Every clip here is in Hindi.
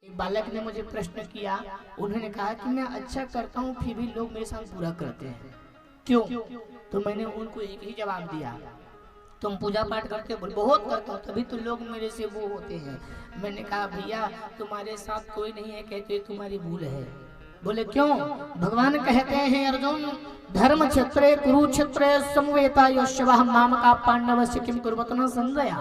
एक बालक ने मुझे प्रश्न किया, उन्होंने कहा कि मैं अच्छा करता हूँ फिर भी लोग मेरे साथ बुरा करते हैं, क्यों? तो मैंने उनको एक ही जवाब दिया, तुम पूजा पाठ करते हो? बहुत करता हूँ तभी तो लोग मेरे से वो होते हैं। मैंने कहा भैया तुम्हारे साथ कोई नहीं है, कहते तुम्हारी भूल है। बोले क्यों? भगवान कहते हैं अर्जुन धर्म क्षेत्रे कुरुक्षेत्रे समवेता योश्वः मामका पांडवस्य किम कुर्वत न संजय।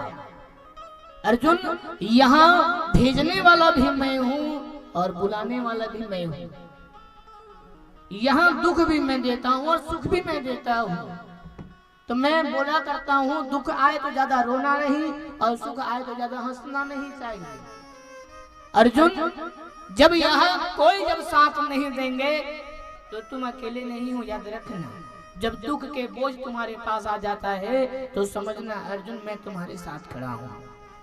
अर्जुन यहाँ भेजने वाला भी मैं हूँ और बुलाने वाला भी मैं हूँ, यहाँ दुख भी मैं देता हूँ और सुख भी मैं देता हूँ। तो मैं बोला करता हूँ दुख आए तो ज्यादा रोना नहीं और सुख आए तो ज्यादा हंसना नहीं चाहिए। अर्जुन जब यहाँ कोई जब साथ नहीं देंगे तो तुम अकेले नहीं हो, याद रखना। जब दुख के बोझ तुम्हारे पास आ जाता है तो समझना अर्जुन मैं तुम्हारे साथ खड़ा हूँ,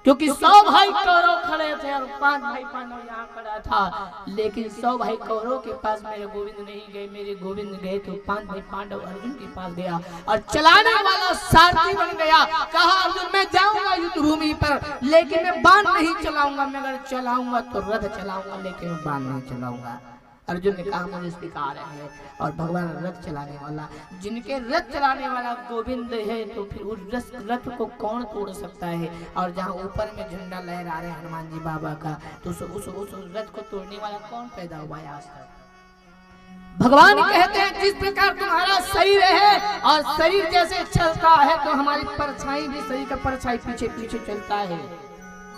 क्योंकि 100 भाई कौरव खड़े थे और 5 भाई पांडव यहाँ खड़ा था, लेकिन 100 भाई कौरव के पास मेरे गोविंद नहीं गए, मेरे गोविंद गए तो 5 भाई पांडव अर्जुन के पास गया और चलाने वाला सारथी बन गया। कहा अर्जुन मैं जाऊंगा युद्ध भूमि पर लेकिन मैं बाण नहीं चलाऊंगा, मैं अगर चलाऊंगा तो रथ चलाऊंगा लेकिन मैं बाण नहीं चलाऊंगा। अर्जुन ने कहा मुझे स्वीकार है। और भगवान रथ चलाने वाला, जिनके रथ चलाने वाला गोविंद है तो फिर उस रथ को कौन तोड़ सकता है। और जहाँ ऊपर में झंडा लहरा रहे हनुमान जी बाबा का तो उस रथ को तोड़ने वाला कौन पैदा हुआ है आज तक। भगवान कहते हैं जिस प्रकार तुम्हारा शरीर है और शरीर जैसे चलता है तो हमारी परछाई भी, शरीर का परछाई पीछे पीछे चलता है,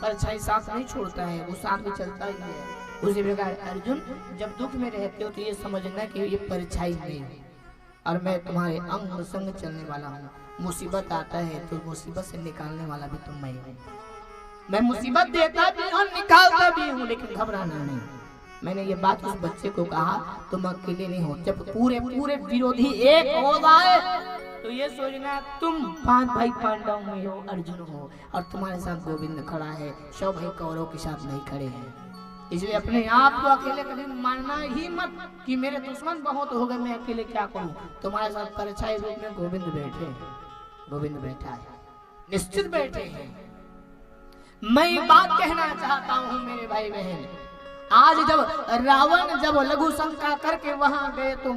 परछाई साथ नहीं छोड़ता है, वो साथ में चलता ही है। उसी प्रकार अर्जुन जब दुख में रहते हो तो ये समझना कि ये परछाई नहीं है और मैं तुम्हारे अंग संग चलने वाला हूँ। मुसीबत आता है तो मुसीबत से निकालने वाला भी तुम मैं हूँ। मैं मुसीबत देता भी हूँ निकालता भी हूँ, लेकिन घबराना नहीं। मैंने ये बात उस बच्चे को कहा तुम अकेले नहीं हो, जब पूरे पूरे विरोधी एक हो जाए तो ये सोचना तुम 5 भाई पांडव में हो, अर्जुन हो और तुम्हारे साथ गोविंद खड़ा है, 100 भाई कौरव के साथ नहीं खड़े हैं। इसलिए अपने आप को अकेले कभी मानना ही मत कि मेरे दुश्मन बहुत हो गए, मैं अकेले क्या करूं। तुम्हारे साथ परछाई रूप में गोविंद बैठे हैं, गोविंद बैठा है, निश्चित बैठे हैं। मैं बात कहना चाहता हूं मेरे भाई बहन, आज जब रावण जब लघु शंका करके वहां गए तो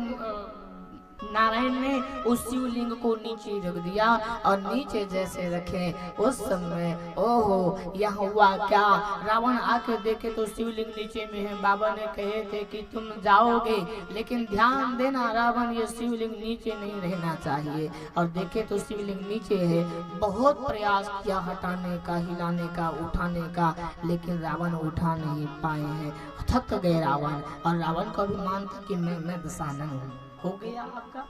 नारायण ने उस शिवलिंग को नीचे रख दिया और नीचे जैसे रखे उस समय ओहो यहाँ हुआ क्या, रावण आके देखे तो शिवलिंग नीचे में है। बाबा ने कहे थे कि तुम जाओगे लेकिन ध्यान देना रावण ये शिवलिंग नीचे नहीं रहना चाहिए, और देखे तो शिवलिंग नीचे है। बहुत प्रयास किया हटाने का, हिलाने का, उठाने का, लेकिन रावण उठा नहीं पाए हैं। थक गए रावण, और रावण को अभिमान था कि मैं दशानन हूँ। हो गया आपका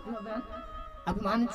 अभिमान।